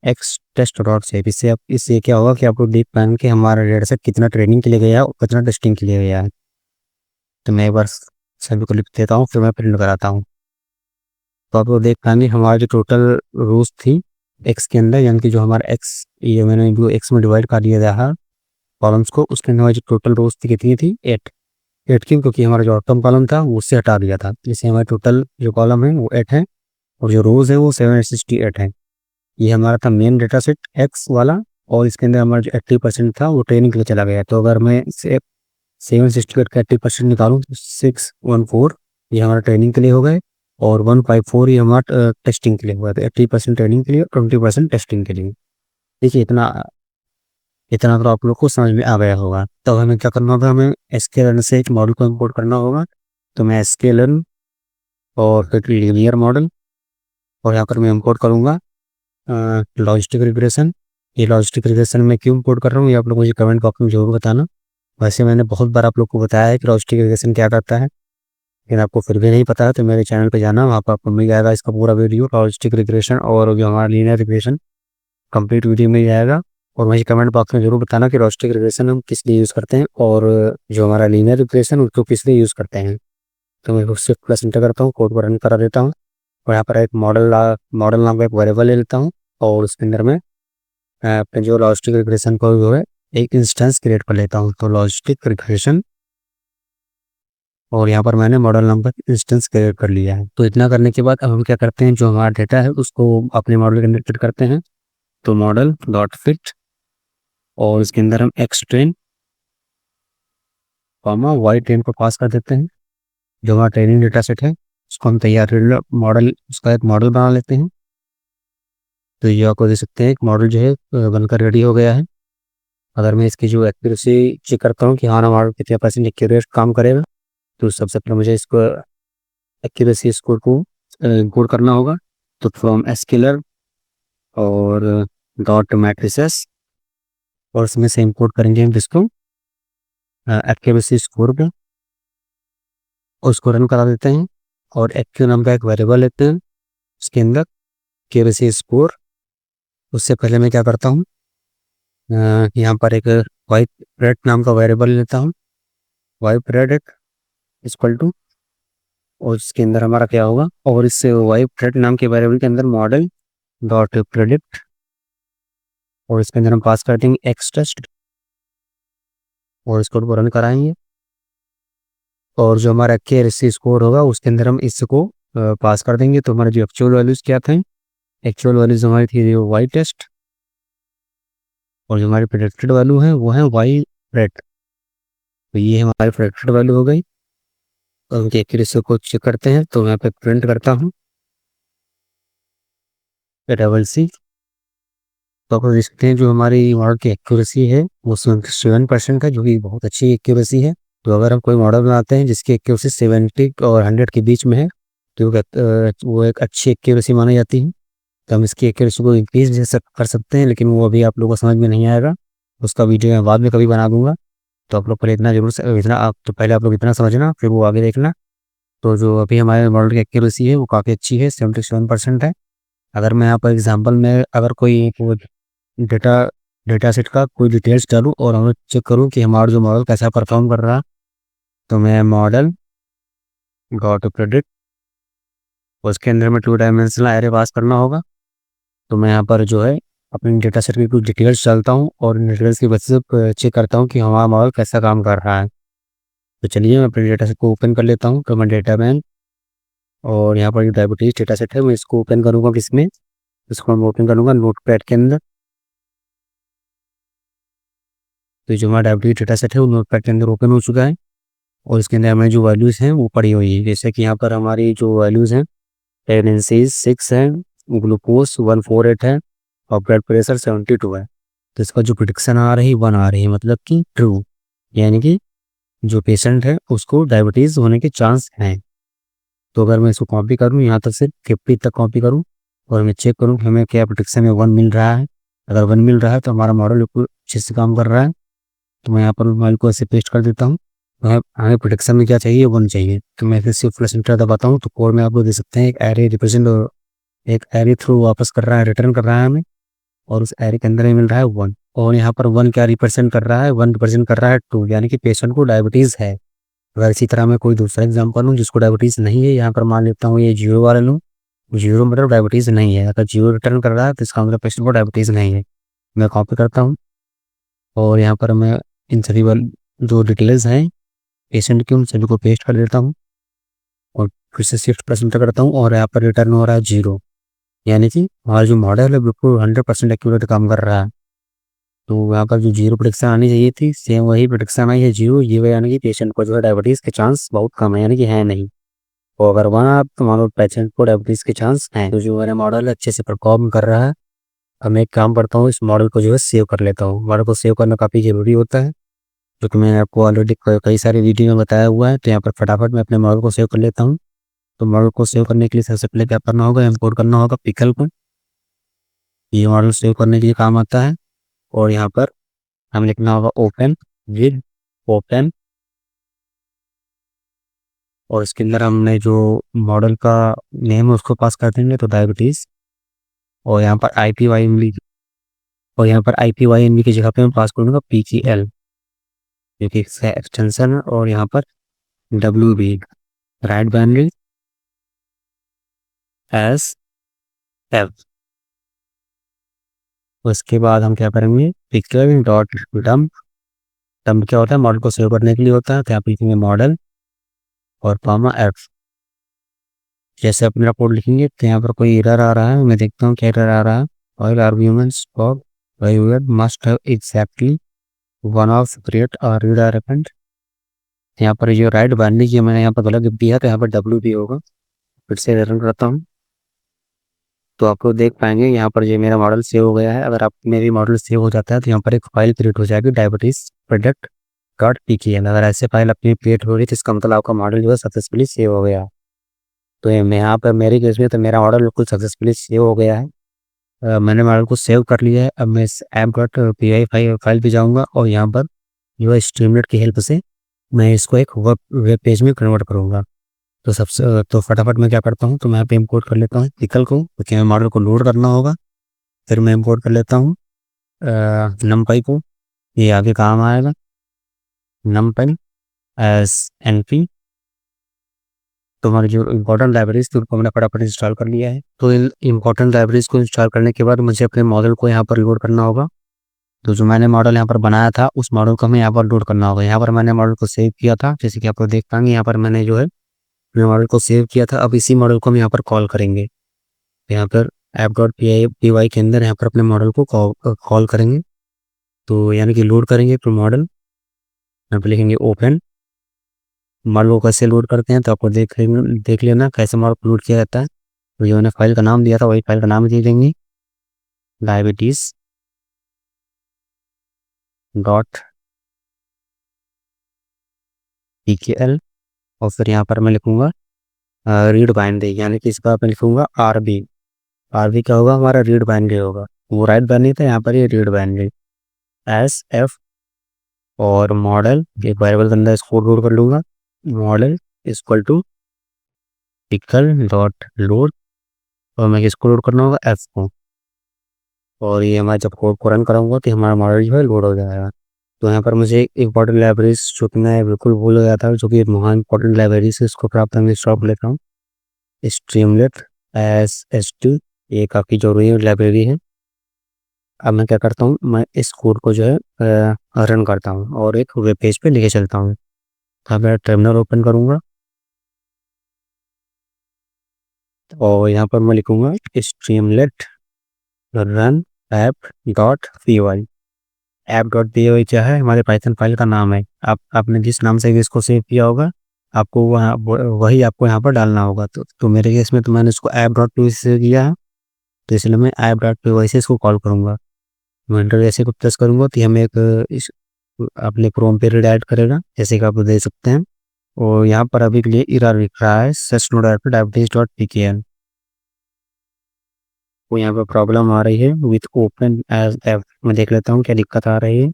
x test dot save, इससे क्या होगा कि आप लोग देख पाएंगे कि हमारा डेटा सेट कितना ट्रेनिंग के लिए गया है और कितना टेस्टिंग के लिए गया है। तो मैं एक बार सभी को लिख देता हूँ फिर मैं प्रिंट कराता हूँ। तो आप लोग देख पाएंगे हमारा जो टोटल रोज थी एक्स के अंदर, यानी कि जो हमारा एक्स, ये मैंने जो एक्स में डिवाइड कर दिया था कॉलम्स को, उसके अंदर जो टोटल रोज थी कितनी थी 8 क्यों, क्योंकि हमारा जो आउटकम कॉलम था वो उससे हटा दिया था, इससे हमारे टोटल जो कॉलम है वो 8 है और जो रोज है वो 768 है। ये हमारा था मेन डेटा सेट एक्स वाला और इसके अंदर हमारा जो 80% था वो ट्रेनिंग के लिए चला गया। तो अगर मैं इसे 768 का 80% निकालूँ तो 614 ये हमारा ट्रेनिंग के लिए हो गए और 154 ये हमारा टेस्टिंग के लिए हुआ। तो 80% ट्रेनिंग के लिए और 20% टेस्टिंग के लिए। देखिए इतना इतना तो आप लोग को समझ में आ गया होगा। तो हमें क्या करना होगा, हमें sklearn से एक मॉडल को इंपोर्ट करना होगा। तो मैं sklearn और फिर लीनियर मॉडल और यहाँ पर मैं इंपोर्ट करूँगा लॉजिस्टिक रिग्रेशन। ये लॉजिस्टिक रिग्रेशन में क्यों इंपोर्ट कर रहा हूँ ये आप लोग मुझे कमेंट बॉक्स में जरूर बताना। वैसे मैंने बहुत बार आप लोग को बताया है कि लॉजिस्टिक रिग्रेशन क्या करता है, लेकिन आपको फिर भी नहीं पता है तो मेरे चैनल पे जाना, वहाँ पर आपको मिल जाएगा इसका पूरा वीडियो लॉजिस्टिक रिग्रेशन और जो हमारा लीनियर रिग्रेशन कंप्लीट वीडियो मिल जाएगा। और मुझे कमेंट बॉक्स में जरूर बताना कि लॉजिस्टिक रिग्रेशन हम किस लिए यूज़ करते हैं और जो हमारा लीनियर रिग्रेशन उसको किस लिए यूज़ करते हैं। तो मैं शिफ्ट प्लस इंटर करता हूँ, कोड को रन करा देता हूँ और यहाँ पर एक मॉडल नाम का एक वेरिएबल ले लेता हूँ और उसके अंदर मैं अपने जो लॉजिस्टिक रिग्रेशन को जो है एक इंस्टेंस क्रिएट कर लेता हूँ। तो लॉजिस्टिक रिग्रेशन और यहाँ पर मैंने मॉडल नाम का इंस्टेंस क्रिएट कर लिया है। तो इतना करने के बाद अब हम क्या करते हैं, जो हमारा डेटा है उसको अपने मॉडल के अंदर फिट करते हैं। तो मॉडल डॉट फिट और इसके अंदर हम X train comma Y train को पास कर देते हैं। जो हमारा ट्रेनिंग डेटा सेट है उसको हम तैयार मॉडल उसका एक मॉडल बना लेते हैं। तो ये आपको देख सकते हैं एक मॉडल जो है बनकर रेडी हो गया है। अगर मैं इसकी जो एक्यूरेसी चेक करता हूँ कि हाँ मॉडल कितने परसेंट एक्यूरेट काम करेगा, तो सबसे पहले मुझे इसको एक्यूरेसी स्कोर को इंपोर्ट करना होगा। तो फ्रॉम एस्केलर और डॉट मैट्रिसेस और इसमें से इंपोर्ट करेंगे हम जिसको एक्यूरेसी स्कोर को, उसको रन करा देते हैं और एक्यू नाम का एक वेरिएबल लेते हैं उसके अंदर एक्यूरेसी स्कोर। उससे पहले मैं क्या करता हूँ, यहाँ पर एक वाई प्रेड नाम का वेरिएबल लेता हूँ, वाई प्रेड इक्वल टू, और इसके अंदर हमारा क्या होगा, और इस वाई प्रेड नाम के वेरिएबल के अंदर मॉडल डॉट प्रेडिक्ट और इसके अंदर हम पास कर देंगे एक्स टेस्ट और इसको रन कराएंगे। और जो हमारा एक्यूरेसी स्कोर होगा उसके अंदर हम इसको पास कर देंगे तो हमारे जो एक्चुअल वैल्यूज़ क्या थे, एक्चुअल वैल्यूज़ हमारी थी वो वाई टेस्ट, और जो हमारी प्रेडिक्टेड वैल्यू है वो है वाई रेट। तो ये हमारी प्रेडिक्टेड वैल्यू हो गई। तो उनकी एक्यूरेसी को चेक करते हैं, तो मैं पे प्रिंट करता हूँ डबल सी। तो आप देख सकते हैं जो हमारी मॉडल की एक्यूरेसी है वो 7% है, जो कि बहुत अच्छी एक्यूरेसी है। तो अगर हम कोई मॉडल बनाते हैं जिसकी एक्यूरेसी 70 और 100 के बीच में है, तो वो एक अच्छी एक्यूरेसी मानी जाती है। तो हम इसकी एक्यूरेसी को इंक्रीज कर सकते हैं, लेकिन वो अभी आप लोगों को समझ में नहीं आएगा, उसका वीडियो मैं बाद में कभी बना दूंगा। तो आप लोग पहले इतना जरूर इतना आप तो पहले आप लोग इतना समझना, फिर वो आगे देखना। तो जो अभी हमारे मॉडल की एक्यूरेसी है वो काफ़ी अच्छी है, 77% है। अगर मैं यहाँ पर एग्जांपल में अगर कोई डेटा डेटा सेट का कोई डिटेल्स डालूँ और हमें चेक करूँ कि हमारा जो मॉडल कैसा परफॉर्म कर रहा है, तो मैं मॉडल डॉट प्रेडिक्ट, उसके अंदर में 2 डायमेंशनल एरे पास करना होगा। तो मैं यहाँ पर जो है अपने डेटा सेट की कुछ डिटेल्स डालता हूँ और इन डिटेल्स की वजह से चेक करता हूँ कि हमारा मॉडल कैसा काम कर रहा है। तो चलिए मैं अपने डेटा सेट को ओपन कर लेता हूँ। तो मैं डेटा बैंक और यहाँ पर जो डायबिटीज़ डेटा सेट है मैं इसको ओपन करूँगा किसमें, इसको मैं ओपन करूँगा नोटपैड के अंदर। तो जो हमारा डायबिटीज़ डेटा सेट है वो नोटपैड के अंदर ओपन हो चुका है, और इसके अंदर हमें जो वैल्यूज़ हैं वो पड़ी हुई है। जैसे कि यहाँ पर हमारी जो वैल्यूज़ हैं, प्रेगनेंसीज 6 है, ग्लूकोज 148 है, और ब्लड प्रेशर 72 है। तो इसका जो प्रिडिक्शन आ रही है 1 आ रही है, मतलब कि ट्रू, यानी कि जो पेशेंट है उसको डायबिटीज़ होने के चांस हैं। तो अगर मैं इसको कॉपी करूँ यहाँ तक से 50 तक कॉपी करूँ और मैं चेक करूँ कि हमें क्या प्रिडिक्शन में 1 मिल रहा है, अगर 1 मिल रहा है तो हमारा मॉडल बिल्कुल अच्छे से काम कर रहा है। तो मैं यहाँ पर मोबाइल को ऐसे पेस्ट कर देता हूँ। हमें प्रोटेक्शन में क्या चाहिए, 1 चाहिए। तो मैं फिर शिफ्ट प्लस एंटर दबाता हूँ, तो कोड में आप लोग देख सकते हैं एक एरे थ्रू वापस कर रहा है, रिटर्न कर रहा है हमें, और उस एरे के अंदर ही मिल रहा है 1। और यहाँ पर 1 क्या रिप्रेजेंट कर रहा है, 1 रिप्रेजेंट कर रहा है 2, यानी कि पेशेंट को डायबिटीज़ है। अगर इसी तरह मैं कोई दूसरा एग्जाम्पल लूँ जिसको डायबिटीज़ नहीं है, यहाँ पर मान लेता हूँ ये 0 वाला लूँ, 0 मतलब डायबिटीज़ नहीं है। अगर 0 रिटर्न कर रहा है तो इसका मतलब पेशेंट को डायबिटीज़ नहीं है। मैं कॉपी करता हूँ और यहाँ पर मैं इन सभी जो डिटेल्स हैं पेशेंट की उन सभी को पेस्ट कर देता हूँ, और फिर से शिफ्ट प्लस एंटर करता हूँ, और यहाँ पर रिटर्न हो रहा है 0, यानी कि हमारा जो मॉडल है बिल्कुल 100% एक्यूरेट काम कर रहा है। तो यहाँ पर जो 0 प्रेडिक्शन आनी चाहिए थी, सेम वही प्रेडिक्शन आई है 0, ये यानी कि पेशेंट को जो है डायबिटीज़ के चांस बहुत कम है, यानी कि है नहीं। और अगर 1 आप तो मान लो पेशेंट को डायबिटीज़ के चांस हैं। तो जो मेरा मॉडल है अच्छे से परफॉर्म कर रहा है। अब मैं एक काम करता हूँ, इस मॉडल को जो है सेव कर लेता हूँ। मॉडल को सेव करना काफ़ी ज़रूरी होता है, क्योंकि मैंने आपको ऑलरेडी कई सारे वीडियो में बताया हुआ है। तो यहाँ पर फटाफट मैं अपने मॉडल को सेव कर लेता हूँ। तो मॉडल को सेव करने के लिए सबसे पहले क्या करना होगा, इंपोर्ट करना होगा पिकल को। ये मॉडल सेव करने के लिए काम आता है। और यहाँ पर हमें लिखना होगा ओपन विद ओपन, और इसके अंदर हमने जो मॉडल का नेम है उसको पास कर देंगे, तो डायबिटीज़। और यहाँ पर IPYNV, और यहाँ पर IPYNV की जगह पे मैं पास करूँगा PGL, जो कि एक्सटेंशन है। और यहाँ पर WB राइट बाइनरी SF। उसके बाद हम क्या करेंगे, पिक्चर डॉट डम्प। डम्प क्या होता है, मॉडल को सेव करने के लिए होता है। तो यहाँ पे लिखेंगे मॉडल और F। जैसे आप मेरा कोड लिखेंगे तो यहाँ पर कोई एरर आ रहा है, मैं देखता हूँ क्या एरर आ रहा है। Oil arguments for user must have exactly one of separate और रीडायरेक्ट। यहाँ पर जो राइट बाइनरी की मैंने यहाँ पर गलत लिख दिया, तो यहाँ पर WB होगा। फिर से रन करता हूँ, तो आप लोग देख पाएंगे यहाँ पर ये मेरा मॉडल सेव हो गया है। अगर आप मेरी मॉडल सेव हो जाता है तो यहाँ पर एक फाइल क्रिएट हो जाएगी, डायबिटीज प्रोडक्ट डॉट PKN। अगर ऐसे फाइल अपनी क्रिएट हो रही तो इसका मतलब आपका मॉडल जो है सक्सेसफुली सेव हो गया। तो मैं यहाँ पर मेरी केस में तो मेरा मॉडल बिल्कुल सक्सेसफुली सेव हो गया है। मैंने मॉडल को सेव कर लिया है। अब मैं इस app.py फाइल पे जाऊँगा, और यहाँ पर जो है स्ट्रीमलेट की हेल्प से मैं इसको एक वेब पेज में कन्वर्ट करूँगा। तो फटाफट मैं क्या करता हूँ, तो मैं यहाँ पे इम्पोर्ट कर लेता हूँ पिकल को, क्योंकि मैं मॉडल को लोड करना होगा। फिर मैं इम्पोर्ट कर लेता हूँ numpy को, ये आगे काम आएगा, numpy एस NP। तो हमारी जो इम्पोर्टेंट लाइब्रेरीज थी उनको मैंने फटाफट इंस्टॉल कर लिया है। तो इन इम्पोर्टेंट लाइब्रेरीज को इंस्टॉल करने के बाद मुझे अपने मॉडल को यहाँ पर लोड करना होगा। तो जो मैंने मॉडल यहाँ पर बनाया था उस मॉडल को हमें यहाँ पर लोड करना होगा। यहाँ पर मैंने मॉडल को सेव किया था, जैसे कि आप लोग देख पाएंगे यहाँ पर मैंने जो है अपने मॉडल को सेव किया था, अब इसी मॉडल को हम यहाँ पर कॉल करेंगे। यहाँ पर app.py के अंदर यहाँ पर अपने मॉडल को कॉल करेंगे। तो यानी कि लोड करेंगे तो मॉडल यहाँ पर लिखेंगे ओपन। मॉडल को कैसे लोड करते हैं तो आपको देख लेना कैसे मॉडल लोड किया जाता है। तो जो मैंने फाइल का नाम दिया था वही फाइल का नाम दे देंगे, डायबिटीज डॉट pkl। और फिर यहाँ पर मैं लिखूँगा रीड बाइनरी, यानी कि इस पर मैं लिखूँगा आरबी। आरबी क्या होगा, हमारा रीड बाइनरी होगा। वो राइट बाइनरी था, यहाँ पर ये रीड बाइनरी एस एफ। और मॉडल एक वेरिएबल के अंदर इसको लोड कर लूँगा, model equal to pickle dot load. और मैं किसको लोड करना होगा, एफ को। और ये मैं जब कोड को रन कराऊंगा तो हमारा मॉडल जो है लोड हो जाएगा। तो यहाँ पर मुझे एक इंपॉर्टेंट लाइब्रेरी जो कि मैं बिल्कुल भूल गया था, जो कि महान इंपॉर्टेंट लाइब्रेरी से इसको प्राप्त करने स्टॉप लेता हूँ, स्ट्रीमलेट एस एस टी। ये काफ़ी जरूरी लाइब्रेरी है। अब मैं क्या करता हूँ, मैं इस कोड को जो है रन करता हूँ और एक वेब पेज पे लेके चलता हूँ। तो मैं टर्मिनल ओपन करूँगा और यहाँ पर मैं लिखूँगा Streamlit run app dot P Y. App dot P Y क्या है, हमारे पाइथन फाइल का नाम है। आपने जिस नाम से भी इसको सेव किया होगा, आपको वहाँ वही आपको यहाँ पर डालना होगा। तो मेरे केस में तो मैंने इसको ऐप डॉट पी वाई से किया है, तो इसलिए मैं ऐप डॉट पी वाई से इसको कॉल करूँगा। मैं एंटर जैसे को प्रेस करूँगा तो हमें एक इस अपने क्रोम पे रीडायरेक्ट करेगा, जैसे कि आप देख सकते हैं। और यहाँ पर अभी के लिए एरर लिख रहा है such no direct dot P के एल। वो यहाँ पर प्रॉब्लम आ रही है विथ ओपन एज ऐप। मैं देख लेता हूँ क्या दिक्कत आ रही है।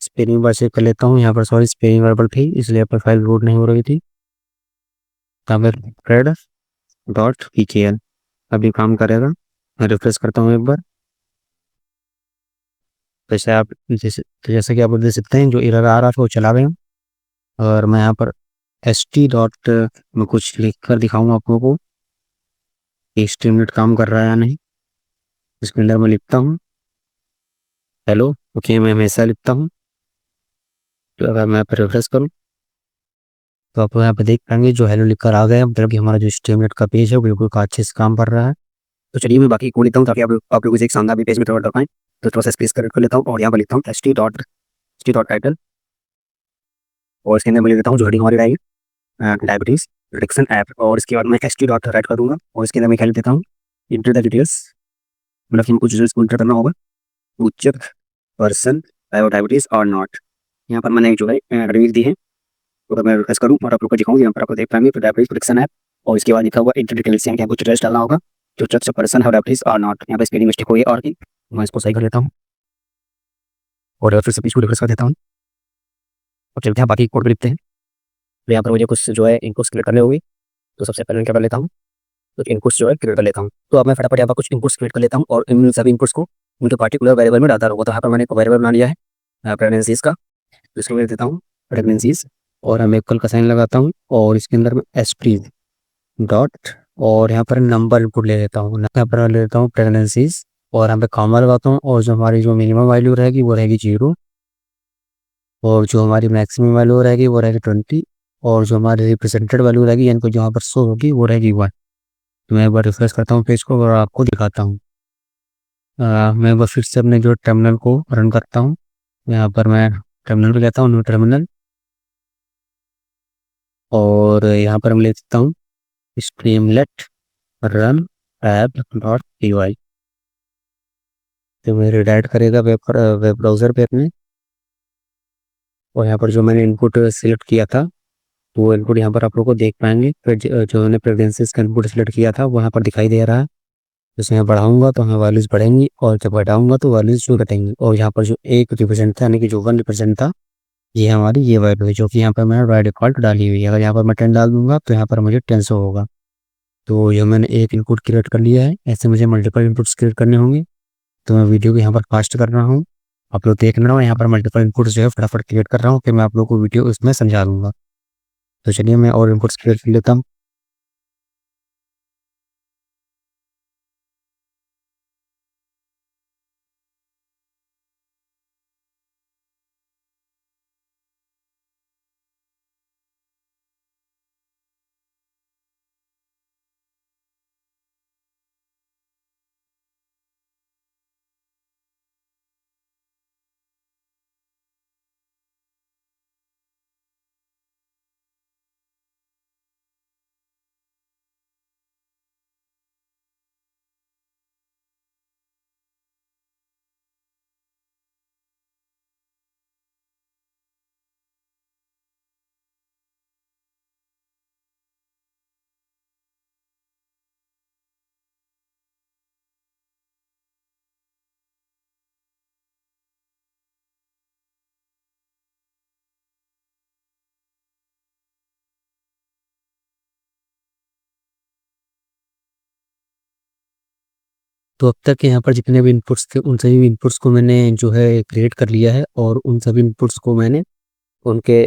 स्पेलिंग बार चेक कर लेता हूँ, यहाँ पर सॉरी स्पेलिंग गड़बड़ थी इसलिए पर फाइल लोड नहीं हो रही थी। यहाँ पर रेड डॉट पी के एल अभी काम करेगा। मैं रिफ्रेश करता हूँ एक बार। जैसे कि आप देख सकते हैं जो एरर आ रहा था वो चला गया। और मैं यहाँ पर एस टी डॉट में कुछ लिख कर दिखाऊंगा आप लोगों को कि स्ट्रीमलेट काम कर रहा है या नहीं। इसके अंदर मैं लिखता हूँ हेलो। ओके, मैं हमेशा लिखता हूँ। तो अगर मैं रिफ्रेश करूँ तो आप यहाँ पे देख पाएंगे जो हेलो लिखकर आ गया, मतलब कि हमारा जो स्ट्रीमलेट का पेज है वो बिल्कुल अच्छे से काम कर रहा है। तो चलिए मैं बाकी कोड लिखता हूँ ताकि आप लोग एक शानदार भी पेज में कवर कर पाएँ। तो थोड़ा सा स्पेस कर लेता हूँ और यहाँ पर लिखता हूँ एस टी डॉट टाइटल। और इसके अंदर मैं लिख देता हूँ जो हेडिंग हमारी रहेगी डायबिटीज रिडक्शन ऐप। और इसके बाद मैं एस टी डॉट राइट कर दूंगा और इसके अंदर मैं क्या लिख देता हूँ, इंटर द डिटेल्स। मतलब कि कुछ डिटेल्स को इंटर करना होगा, टू चेक पर्सन डायबिटीज और नॉट। यहाँ पर मैंने जो है रिव्यू दी है। तो अगर मैं रिक्वेस्ट करूँ और आप लोग को दिखाऊँ, यहाँ पर आपको देख पाएंगे तो डायबिटीज प्रोटेक्शन ऐप। और इसके बाद लिखा हुआ इंटर डिटेल्स, यहाँ कुछ डिटेल्स डालना होगा, जो चेक पर्सन है डायबिटीज और नॉट। यहाँ पर स्पेलिंग मिस्टेक हुई है और की मैं इसको सही कर लेता हूँ और फिर से इसको रिक्वेस्ट कर देता हूँ। और चलते हैं बाकी कोड पे लिखते हैं। तो यहाँ पर मुझे कुछ जो है इनपुट्स क्लियर करने होंगे। तो सबसे पहले मैं क्या कर लेता हूँ, कुछ इनपुट्स जो है क्रिएट कर लेता हूँ। तो अब मैं फटाफट यहाँ पर कुछ इनपुट्स क्रिएट कर लेता हूँ और इन सभी इनपुट्स को उनके पार्टिकुलर वेरिएबल में डालता रहूँगा। तो यहाँ पर मैंने एक वेरिएबल बना लिया है प्रेगनेंसीज का। तो इसको मैं देता हूँ प्रेगनेंसीज और मैं इक्वल का साइन लगाता हूँ और इसके अंदर मैं एसटी डॉट और यहाँ पर नंबर इनपुट ले लेता हूँ। यहाँ पर ले लेता हूँ प्रेगनेंसीज और यहाँ पे कॉमा लगाता हूँ और जो हमारी जो मिनिमम वैल्यू रहेगी वो रहेगी 0 और जो हमारी मैक्सिमम वैल्यू रहेगी वो रहेगी 20 और जो हमारी रिप्रेजेंटेड वैल्यू रहेगी यानी कि जो यहाँ पर शो होगी वो रहेगी 1। तो मैं एक बार रिफ्रेश करता हूँ पेज को और आपको दिखाता हूँ। मैं एक बार फिर से अपने जो टर्मिनल को रन करता हूँ। यहाँ पर मैं टर्मिनल पे लेता हूँ, न्यू टर्मिनल। और यहाँ पर मैं ले सकता हूँ Streamlit run app dot P Y. तो मैं रिडायरेक्ट करेगा वेब ब्राउज़र पे अपने। और यहाँ पर जो मैंने इनपुट सिलेक्ट किया था तो वो इनपुट यहाँ पर आप लोग को देख पाएंगे। फिर जो मैंने प्रेगनेंसीज का इनपुट सिलेक्ट किया था वो यहाँ पर दिखाई दे रहा है। जैसे मैं बढ़ाऊंगा तो हमें वैल्यूज़ बढ़ेंगी और जब घटाऊंगा तो वैल्यूज़ जो घटेंगी। और यहाँ पर जो एक रिप्रेजेंट था यानी कि जो 1 रिप्रेजेंट था, ये हमारी ये वैल्यू है जो कि यहाँ पर मैंने बाय डिफ़ॉल्ट डाली हुई है। अगर यहाँ पर मैं 10 डाल दूंगा तो यहाँ पर मुझे 10 शो होगा। तो ये मैंने एक इनपुट क्रिएट कर लिया है, ऐसे मुझे मल्टीपल इनपुट्स क्रिएट करने होंगे। तो मैं वीडियो को यहाँ पर फास्ट कर रहा हूँ, आप लोग देख रहे हो। यहाँ पर मल्टीपल इनपुट्स जो है फटाफट क्रिएट कर रहा हूँ, फिर मैं आप लोग को वीडियो उसमें समझा दूंगा। तो चलिए मैं और इनपुट्स क्रिएट कर लेता हूँ। तो अब तक यहाँ पर जितने भी इनपुट्स थे उन सभी इनपुट्स को मैंने जो है क्रिएट कर लिया है, और उन सभी इनपुट्स को मैंने उनके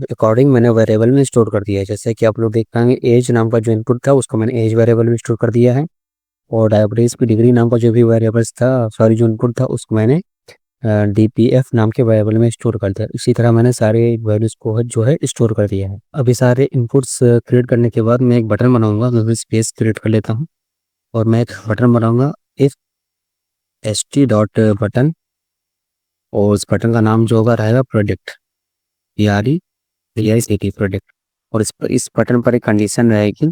अकॉर्डिंग मैंने वेरिएबल में स्टोर कर दिया है। जैसे कि आप लोग देख पाएंगे एज नाम का जो इनपुट था उसको मैंने एज वेरिएबल में स्टोर कर दिया है, और डायबिटीज़ की डिग्री नाम का जो भी वेरिएबल्स था, सॉरी जो इनपुट था, उसको मैंने DPF नाम के वेरिएबल में स्टोर कर दिया। इसी तरह मैंने सारे वैल्यूज़ को जो है स्टोर कर दिया है। अभी सारे इनपुट्स क्रिएट करने के बाद मैं एक बटन बनाऊंगा, मैं स्पेस क्रिएट कर लेता हूँ, और मैं एक बटन बनाऊंगा इफ st डॉट बटन, और उस बटन का नाम जो होगा रहेगा प्रोडक्ट, PREDICT प्रोडक्ट। और इस बटन पर एक कंडीशन रहेगी,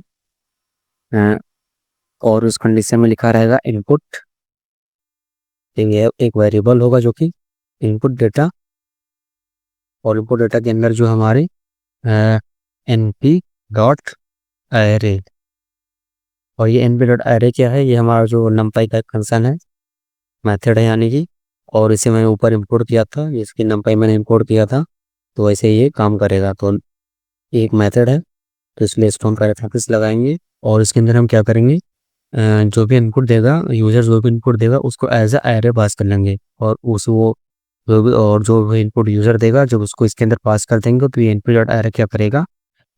और उस कंडीशन में लिखा रहेगा इनपुट। ये एक वेरिएबल होगा जो कि इनपुट डेटा, और इनपुट डेटा के अंदर जो हमारे np डॉट array, और ये np डॉट array क्या है, ये हमारा जो numpy का फंक्शन है, मेथड है यानी कि, और इसे मैंने ऊपर इंपोर्ट किया था, इसकी numpy मैंने इंपोर्ट किया था, तो ऐसे ये काम करेगा। तो एक मेथड है, तो इसलिए इसको हम पैराथेसिस लगाएंगे, और इसके अंदर हम क्या करेंगे, जो भी इनपुट देगा यूज़र, जो भी इनपुट देगा उसको एज अ एरे पास कर लेंगे, और जो भी इनपुट यूज़र देगा जब उसको इसके अंदर पास कर देंगे, तो ये इनपुट डॉट एरे क्या करेगा,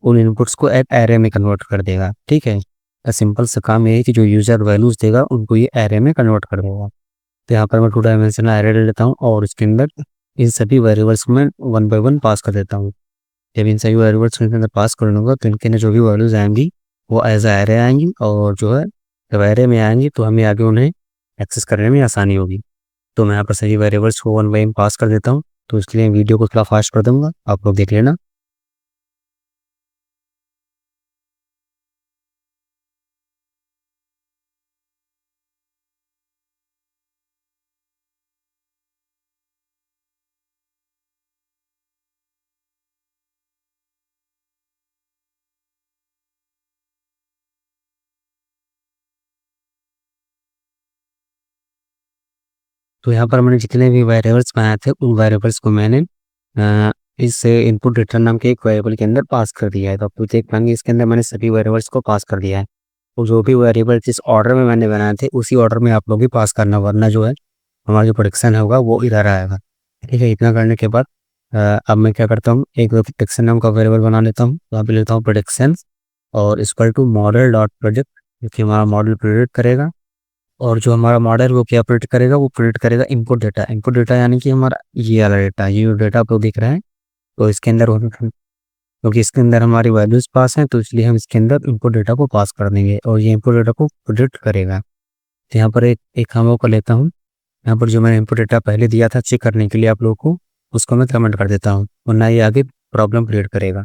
उन इनपुट्स को एक एरे में कन्वर्ट कर देगा। ठीक है, सिंपल सा काम ये है कि जो यूज़र वैल्यूज़ देगा उनको ये एरे में कन्वर्ट कर देगा। तो यहाँ पर मैं 2 डायमेंशनल एरे ले लेता हूँ, और इसके अंदर इन सभी वेरिएबल्स को मैं 1 बाय 1 पास कर देता हूँ। जब इन सभी वेरिएबल्स को इनके अंदर पास कर लूँगा तो इनके अंदर जो भी वैल्यूज़ आएंगी वो एज अ एरे आएंगी, और जो है जब एरे में आएंगी तो हमें आगे उन्हें एक्सेस करने में आसानी होगी। तो मैं यहाँ पर सभी वेरिएबल्स को 1 बाय 1 पास कर देता हूँ, तो इसलिए वीडियो को थोड़ा फास्ट कर दूँगा, आप लोग देख लेना। तो यहाँ पर मैंने जितने भी वेरिएबल्स बनाए थे उन वेरिएबल्स को मैंने इस इनपुट रिटर्न नाम के एक वेरिएबल के अंदर पास कर दिया है। तो आप लोग देख पाएंगे इसके अंदर मैंने सभी वेरिएबल्स को पास कर दिया है। तो जो भी वेरिएबल जिस ऑर्डर में मैंने बनाए थे उसी ऑर्डर में आप लोग भी पास करना, वरना जो है हमारा जो प्रोडक्शन होगा वो इधर आएगा। ठीक है, इतना करने के बाद अब मैं क्या करता हूँ, एक प्रोडक्शन नाम का वेरिएबल बना लेता हूँ। वहाँ पे लेता हूँ प्रोडक्शन, और equal to model dot project, क्योंकि हमारा मॉडल प्रोजेक्ट करेगा, और जो हमारा मॉडल वो क्या प्रिंट करेगा, वो प्रिंट करेगा इनपुट डेटा। इनपुट डेटा यानी कि हमारा ये वाला डेटा, ये डेटा आप लोग दिख रहा है, तो इसके अंदर क्योंकि इसके अंदर हमारी वैल्यूज पास हैं, तो इसलिए हम इसके अंदर इनपुट डेटा को पास कर देंगे, और ये इनपुट डेटा को प्रिडिक्ट करेगा। तो यहाँ पर एक हम को लेता हूँ, यहाँ पर जो मैंने इनपुट डेटा पहले दिया था चेक करने के लिए आप लोगों को, उसको मैं कमेंट कर देता हूँ, वरना ये आगे प्रॉब्लम क्रिएट करेगा।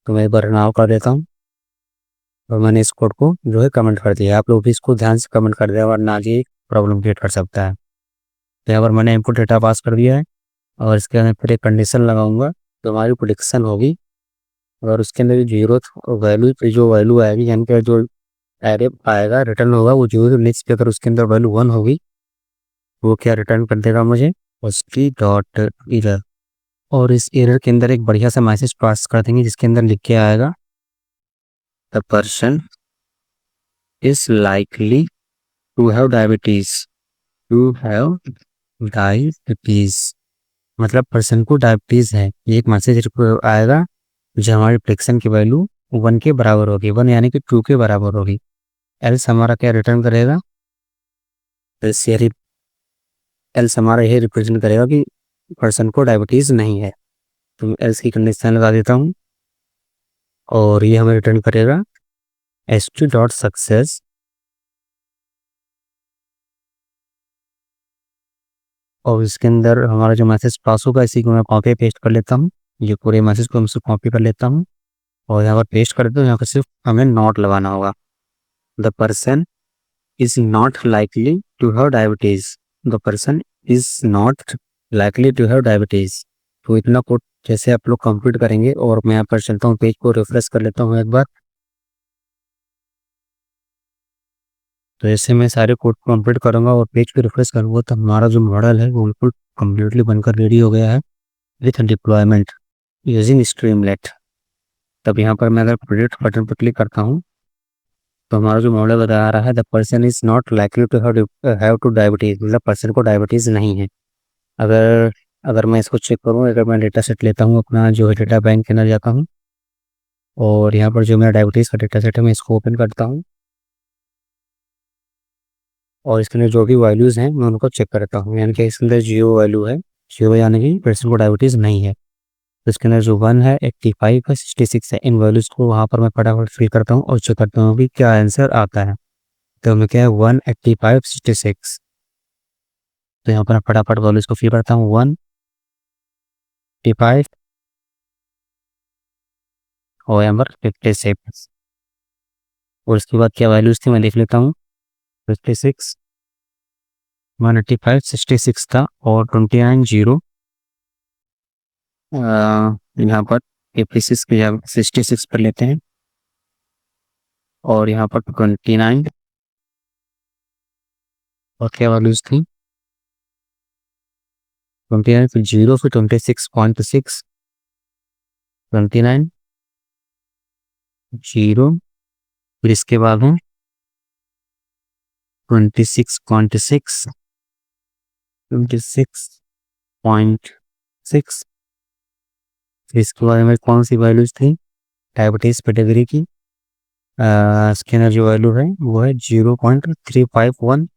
तो मैं एक बार नाव कर देता हूँ, और मैंने इस कोड को जो है कमेंट कर दिया। आप लोग भी इसको ध्यान से कमेंट कर दिया, वरना आगे प्रॉब्लम क्रिएट कर सकता है। तो यहाँ पर मैंने इनपुट डेटा पास कर दिया है, और इसके अंदर फिर एक कंडीशन लगाऊंगा, तो हमारी प्रेडिक्शन होगी, और उसके अंदर जीरो वैल्यू जो वैल्यू आएगी, यानी कि जो एरे आएगा रिटर्न होगा वो जीरो नेक्स्ट पे, अगर उसके अंदर वैल्यू 1 होगी वो क्या रिटर्न कर देगा मुझे, उसकी डॉट एरर। और इस एरर के अंदर एक बढ़िया सा मैसेज पास कर देंगे जिसके अंदर लिख के आएगा the person is likely to have diabetes, to have diabetes, मतलब पर्सन को डायबिटीज है। ये एक मैसेज आएगा जो हमारी प्रेडिक्शन की वैल्यू 1 के बराबर होगी, 1 यानी कि 2 के बराबर होगी। एल्स हमारा क्या रिटर्न करेगा, एल्स हमारा ये रिप्रेजेंट करेगा कि पर्सन को डायबिटीज नहीं है। तो मैं एल्स की कंडीशन लगा देता हूँ, और ये हमें रिटर्न करेगा st डॉट सक्सेस, और इसके अंदर हमारा जो मैसेज पास होगा इसी को मैं कॉपी पेस्ट कर लेता हूँ। ये पूरे मैसेज को हम कॉपी कर लेता हूँ, और यहाँ पर पेस्ट कर देता हूँ। यहाँ पर सिर्फ हमें नॉट लगाना होगा, the person is not likely to have diabetes, the person is not likely to have diabetes. तो इतना कोड जैसे आप लोग कंप्लीट करेंगे, और मैं यहाँ पर चलता हूँ, पेज को रिफ्रेश कर लेता हूँ एक बार। तो ऐसे मैं सारे कोड को कंप्लीट करूँगा और पेज को रिफ्रेश करूँगा, तो हमारा जो मॉडल है वो बिल्कुल कम्प्लीटली बनकर रेडी हो गया है विथ डिप्लॉयमेंट यूजिंग स्ट्रीमलेट। तब यहाँ पर मैं अगर प्रोजेक्ट बटन पर क्लिक करता हूँ, तो हमारा जो मॉडल बता रहा है the person is not likely to have to diabetes, मतलब पर्सन को डायबिटीज़ नहीं है। अगर अगर मैं इसको चेक करूँ, अगर मैं डेटा सेट लेता हूँ अपना जो है डेटा बैंक के अंदर जाता हूँ और यहाँ पर जो मेरा डायबिटीज़ का डेटा सेट है मैं इसको ओपन करता हूँ और इसके अंदर जो भी वैल्यूज़ हैं मैं उनको चेक करता हूँ। यानी कि इसके अंदर 0 वैल्यू है, 0 यानी कि पर्सन को डायबिटीज़ नहीं है। तो इसके अंदर जो 1 है, 85 है, 66 है, इन वैल्यूज़ को वहाँ पर मैं फटाफट फिल करता हूँ और चेक करता हूँ कि क्या आंसर आता है। तो हमें क्या है 185, 66। तो यहाँ पर मैं फटाफट वैल्यूज़ को फिल करता हूँ 185 और यहाँ पर 56 और इसके बाद क्या वैल्यूज़ थी मैं देख लेता हूँ। 56, 185, 66 था और 29 0 यहाँ पर 56 के जगह 66 पर लेते हैं और यहाँ पर 29 और क्या वैल्यूज़ थी 29 फिर 0 फिर 26.6 29 0 फिर इसके बाद है 26.6 26.6 फिर इसके बाद में कौन सी वैल्यूज थी डायबिटीज कैटेगरी की। इसके अंदर जो वैल्यू है वो है 0.351।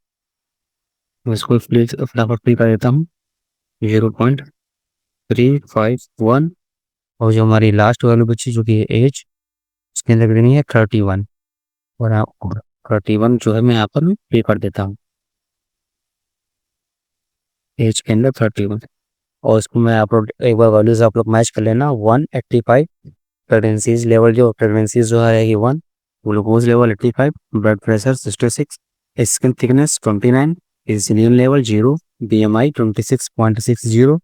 इसको फटाफट फिल कर देता हूँ 0.351 और जो हमारी लास्ट वैल्यू बची जो कि है एज, उसके अंदर नहीं है 31 और 31 जो है मैं यहाँ पर पे कर देता हूँ एज के अंदर 31 और इसको मैं आप लोग एक बार वैल्यूज आप लोग मैच कर लेना। 185 प्रेगनेंसीज लेवल जो प्रेगनेंसीज जो है 1, glucose level 85, blood pressure 66, skin thickness 29, insulin level 0, BMI 26.60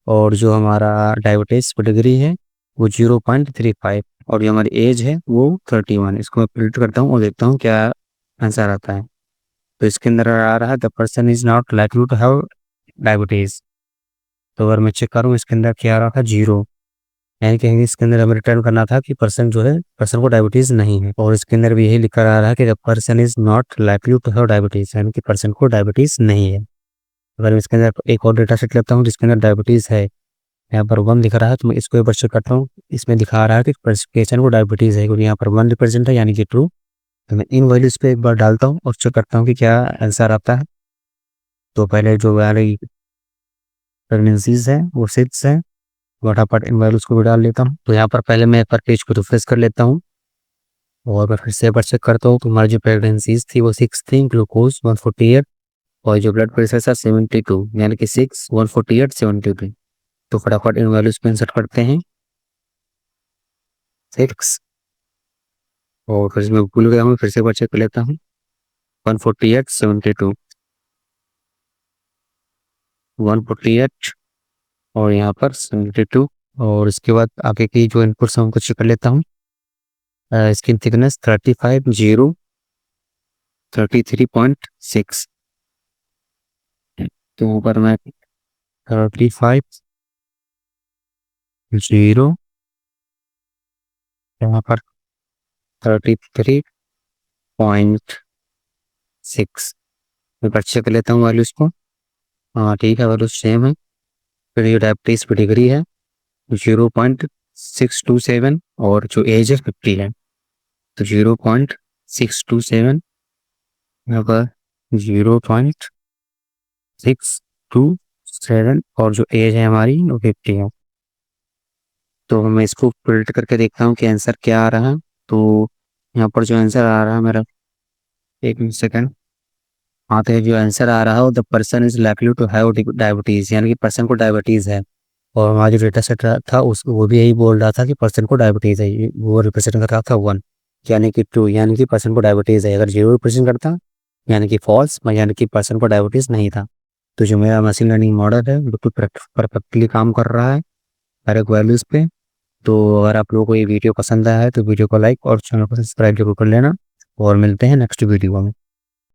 और जो हमारा डायबिटीज कैटेगरी है वो 0.35 और जो हमारी एज है वो 31। इसको मैं फिल्टर करता हूँ और देखता हूँ क्या आंसर आता है। तो इसके अंदर आ रहा है the person is not likely to have diabetes. तो अगर मैं चेक करूँ इसके अंदर क्या आ रहा था 0, यानी कि इसके अंदर हमें रिटर्न करना था कि पर्सन जो है पर्सन को डायबिटीज नहीं है और इसके अंदर भी यही लिखा आ रहा है कि the person is not likely to have diabetes, यानी कि पर्सन को डायबिटीज नहीं है। अगर मैं इसके अंदर एक और डेटा सेट लेता हूँ जिसके अंदर डायबिटीज है, यहाँ पर 1 दिख रहा है तो मैं इसको एक बार चेक करता हूँ। इसमें दिखा रहा है कि पेशेंट को डायबिटीज है क्योंकि यहाँ पर 1 रिप्रेजेंट है यानी कि ट्रू। तो मैं इन वैल्यूज पे एक बार डालता हूँ और चेक करता हूँ कि क्या आंसर आता है। तो पहले जो वाली प्रेगनेंसीज है वो 6 है, फटाफट इन वैल्यूज को भी डाल लेता हूँ। तो यहाँ पर पहले मैं एक बार पेज को रिफ्रेश कर लेता हूँ और मैं फिर से एक बार चेक करता हूँ। तो हमारी जो प्रेगनेंसीज थी वो 6 थी, ग्लूकोज 148 और जो ब्लड प्रेशर था 72, यानी कि 6, 148, 72। तो फटाफट इन वैल्यूज को इंसर्ट करते हैं 6 और फिर मैं भूल गया हूँ फिर से एक बार चेक कर लेता हूँ 148, 72, 148 और यहाँ पर 72 और इसके बाद आगे की जो इनपुट्स हैं उनको चेक कर लेता हूँ। Skin thickness 35, 0, 33.6। तो ऊपर मैं 35, 0, यहाँ पर 33.6 मैं पर चेक कर लेता हूँ वैल्यूज को। हाँ ठीक है, वैल्यूज सेम है। फिर ये डायबिटीज की डिग्री है 0.627 और जो एज है 50 है। तो 0.627 यहाँ पर 0.627 और जो एज है हमारी वो 50 है। तो मैं इसको फिल्टर करके देखता हूँ कि आंसर क्या आ रहा है। तो यहाँ पर जो आंसर आ रहा है मेरा, एक सेकंड, हाँ तो जो आंसर आ रहा है the person is likely to have diabetes, यानी कि पर्सन को डायबिटीज है। और हमारा जो डेटा सेट था उस वो भी यही बोल रहा था कि पर्सन को डायबिटीज है, वो रिप्रेजेंट कर रहा था 1 यानी कि 2 यानी कि पर्सन को डायबिटीज है। अगर 0 रिप्रेजेंट करता यानी कि फॉल्स, यानी कि पर्सन को डायबिटीज नहीं था। तो जो मेरा मशीन लर्निंग मॉडल है बिल्कुल परफेक्टली काम कर रहा है हर एक वैल्यूज़ पे। तो अगर आप लोगों को ये वीडियो पसंद आया है तो वीडियो को लाइक और चैनल को सब्सक्राइब जरूर कर लेना और मिलते हैं नेक्स्ट वीडियो में।